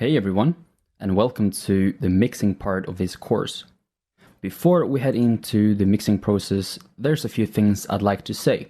Hey everyone, and welcome to the mixing part of this course. Before we head into the mixing process, there's a few things I'd like to say.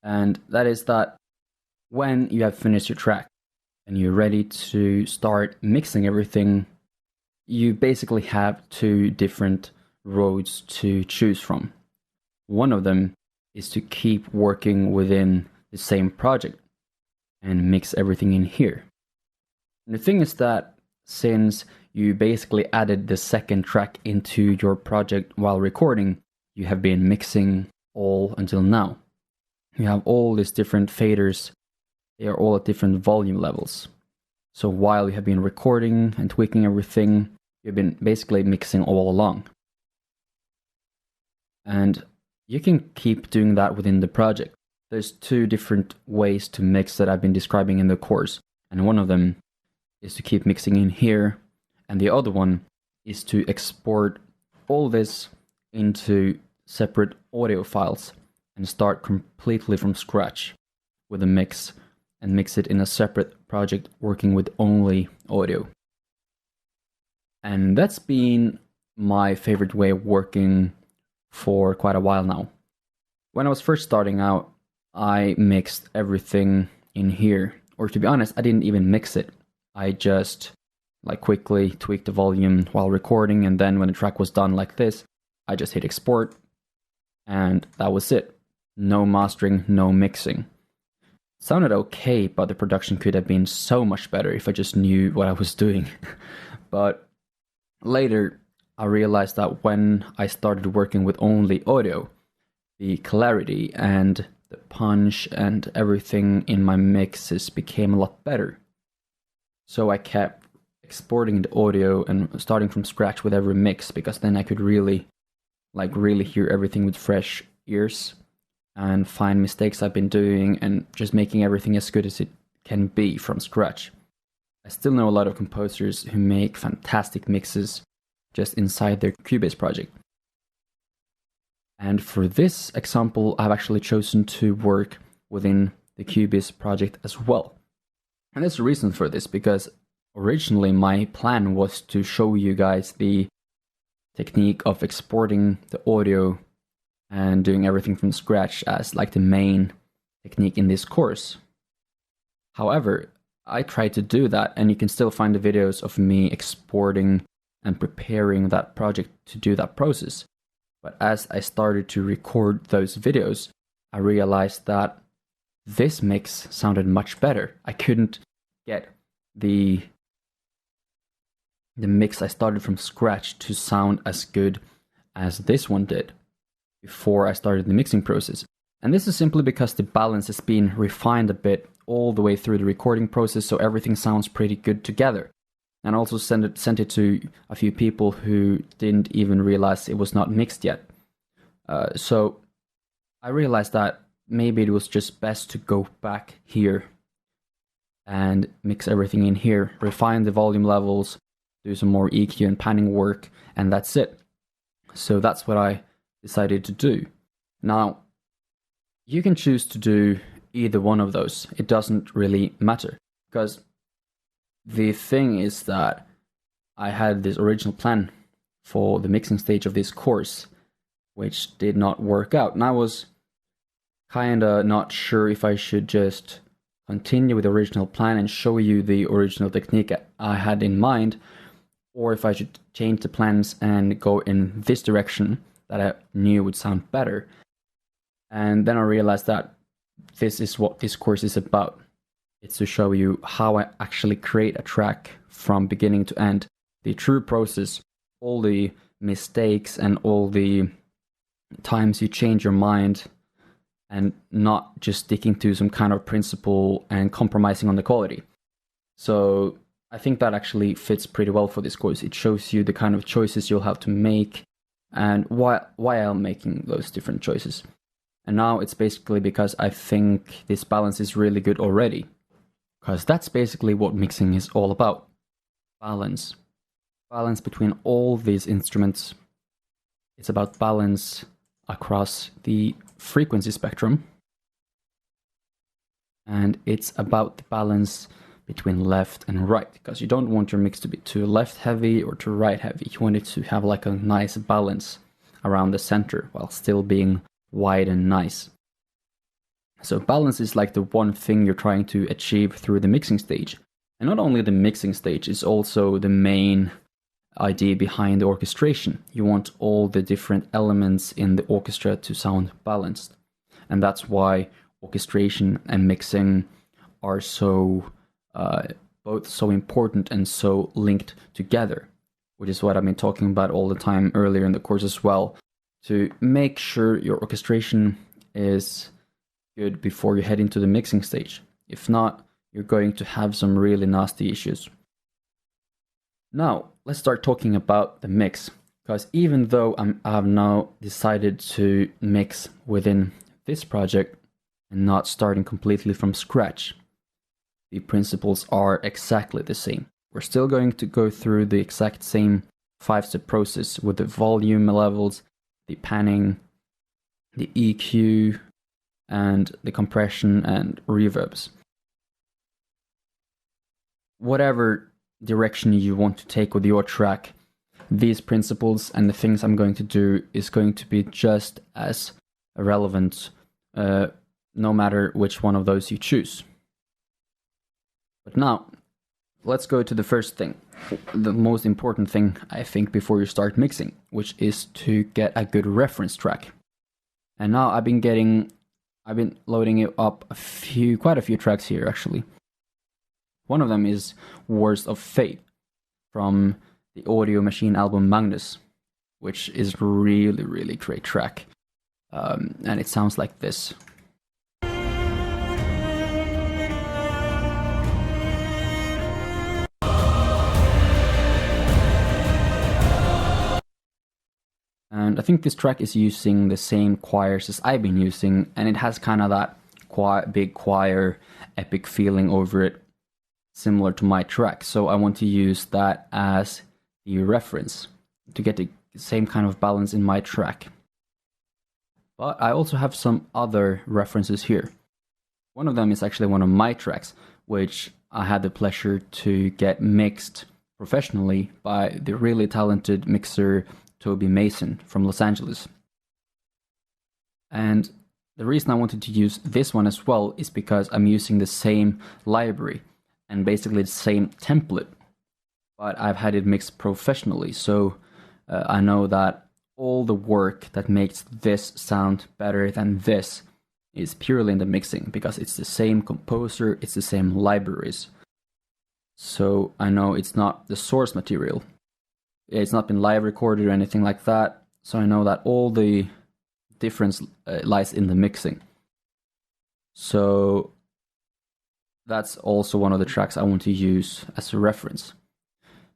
And that is that when you have finished your track and you're ready to start mixing everything, you basically have two different roads to choose from. One of them is to keep working within the same project and mix everything in here. And the thing is that since you basically added the second track into your project while recording, you have been mixing all until now. You have all these different faders, they are all at different volume levels. So while you have been recording and tweaking everything, you've been basically mixing all along. And you can keep doing that within the project. There's two different ways to mix that I've been describing in the course, and one of them is to keep mixing in here, and the other one is to export all this into separate audio files and start completely from scratch with a mix and mix it in a separate project working with only audio. And that's been my favorite way of working for quite a while now. When I was first starting out, I mixed everything in here, or to be honest, I didn't even mix it. I just quickly tweaked the volume while recording, and then when the track was done like this, I just hit export, and that was it. No mastering, no mixing. It sounded okay, but the production could have been so much better if I just knew what I was doing. But later, I realized that when I started working with only audio, the clarity and the punch and everything in my mixes became a lot better. So I kept exporting the audio and starting from scratch with every mix, because then I could really hear everything with fresh ears and find mistakes I've been doing and just making everything as good as it can be from scratch. I still know a lot of composers who make fantastic mixes just inside their Cubase project. And for this example, I've actually chosen to work within the Cubase project as well. And there's a reason for this, because originally my plan was to show you guys the technique of exporting the audio and doing everything from scratch as the main technique in this course. However, I tried to do that, and you can still find the videos of me exporting and preparing that project to do that process. But as I started to record those videos, I realized that this mix sounded much better. I couldn't get the mix I started from scratch to sound as good as this one did before I started the mixing process. And this is simply because the balance has been refined a bit all the way through the recording process, so everything sounds pretty good together. And also sent it to a few people who didn't even realize it was not mixed yet. So I realized that maybe it was just best to go back here and mix everything in here, refine the volume levels, do some more EQ and panning work, and that's it. So that's what I decided to do. Now, you can choose to do either one of those. It doesn't really matter, because the thing is that I had this original plan for the mixing stage of this course, which did not work out. And I was kinda not sure if I should just continue with the original plan and show you the original technique I had in mind, or if I should change the plans and go in this direction that I knew would sound better. And then I realized that this is what this course is about. It's to show you how I actually create a track from beginning to end, the true process, all the mistakes and all the times you change your mind, and not just sticking to some kind of principle and compromising on the quality. So I think that actually fits pretty well for this course. It shows you the kind of choices you'll have to make and why I'm making those different choices. And now it's basically because I think this balance is really good already. Because that's basically what mixing is all about. Balance. Balance between all these instruments. It's about balance across the frequency spectrum. And it's about the balance between left and right, because you don't want your mix to be too left heavy or too right heavy. You want it to have like a nice balance around the center while still being wide and nice. So balance is like the one thing you're trying to achieve through the mixing stage. And not only the mixing stage, it's also the main idea behind the orchestration. You want all the different elements in the orchestra to sound balanced. And that's why orchestration and mixing are so both so important and so linked together, which is what I've been talking about all the time earlier in the course as well, to make sure your orchestration is good before you head into the mixing stage. If not, you're going to have some really nasty issues. Now, let's start talking about the mix, because even though I've now decided to mix within this project and not starting completely from scratch, the principles are exactly the same. We're still going to go through the exact same 5-step process with the volume levels, the panning, the EQ, and the compression and reverbs. Whatever direction you want to take with your track, these principles and the things I'm going to do is going to be just as relevant no matter which one of those you choose. But now, let's go to the first thing, the most important thing I think before you start mixing, which is to get a good reference track. And now I've been loading it up quite a few tracks here actually. One of them is Words of Fate from the Audio Machine album Magnus, which is really, really great track. And it sounds like this. And I think this track is using the same choirs as I've been using, and it has kind of that big choir epic feeling over it, similar to my track. So I want to use that as the reference to get the same kind of balance in my track. But I also have some other references here. One of them is actually one of my tracks, which I had the pleasure to get mixed professionally by the really talented mixer Toby Mason from Los Angeles. And the reason I wanted to use this one as well is because I'm using the same library and basically the same template, but I've had it mixed professionally, so I know that all the work that makes this sound better than this is purely in the mixing, because it's the same composer, it's the same libraries. So I know it's not the source material. It's not been live recorded or anything like that, so I know that all the difference lies in the mixing. So that's also one of the tracks I want to use as a reference.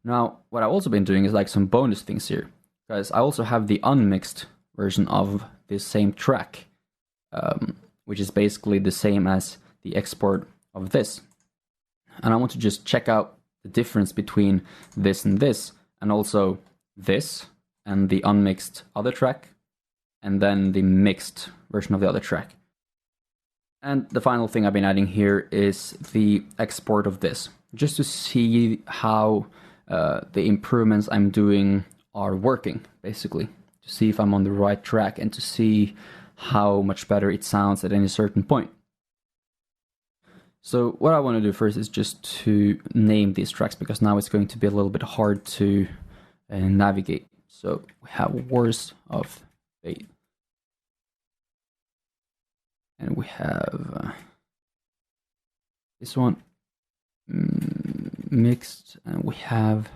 Now, what I've also been doing is like some bonus things here, because I also have the unmixed version of this same track, which is basically the same as the export of this. And I want to just check out the difference between this and this, and also this and the unmixed other track, and then the mixed version of the other track. And the final thing I've been adding here is the export of this, just to see how the improvements I'm doing are working, basically, to see if I'm on the right track and to see how much better it sounds at any certain point. So what I want to do first is just to name these tracks, because now it's going to be a little bit hard to navigate. So we have Words of Fate. And we have this one mixed, and we have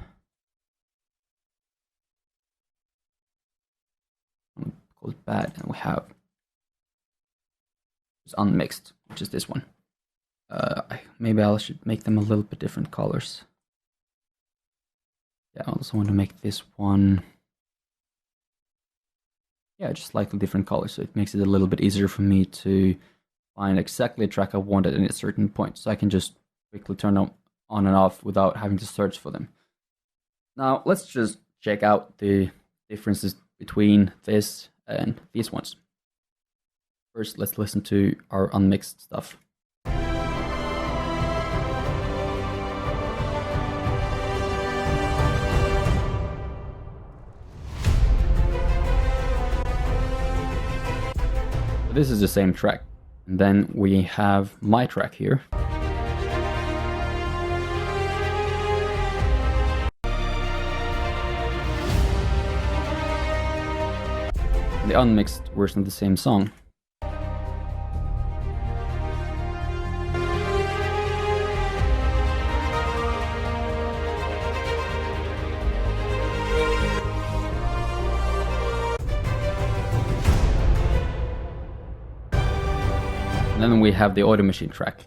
called Bad, and we have unmixed, which is this one. Maybe I should make them a little bit different colors. Yeah, I also want to make this one, yeah, just slightly different colors, so it makes it a little bit easier for me to find exactly a track I want at any certain point, so I can just quickly turn them on and off without having to search for them. Now, let's just check out the differences between this and these ones. First, let's listen to our unmixed stuff. This is the same track. And then we have my track here. The unmixed version of the same song. And then we have the Audio Machine track.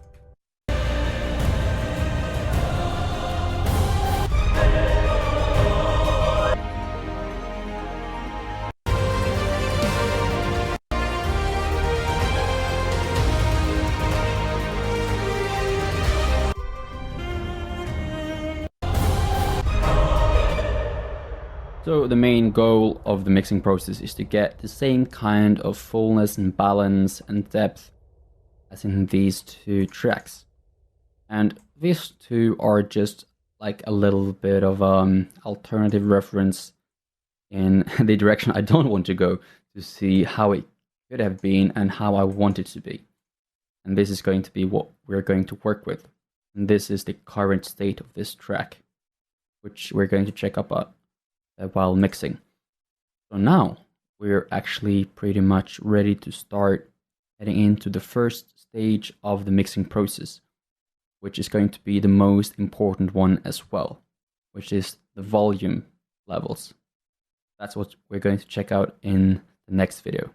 So the main goal of the mixing process is to get the same kind of fullness and balance and depth as in these two tracks. And these two are just like a little bit of alternative reference in the direction I don't want to go, to see how it could have been and how I want it to be. And this is going to be what we're going to work with. And this is the current state of this track, which we're going to check up while mixing. So now we're actually pretty much ready to start heading into the first stage of the mixing process, which is going to be the most important one as well, which is the volume levels. That's what we're going to check out in the next video.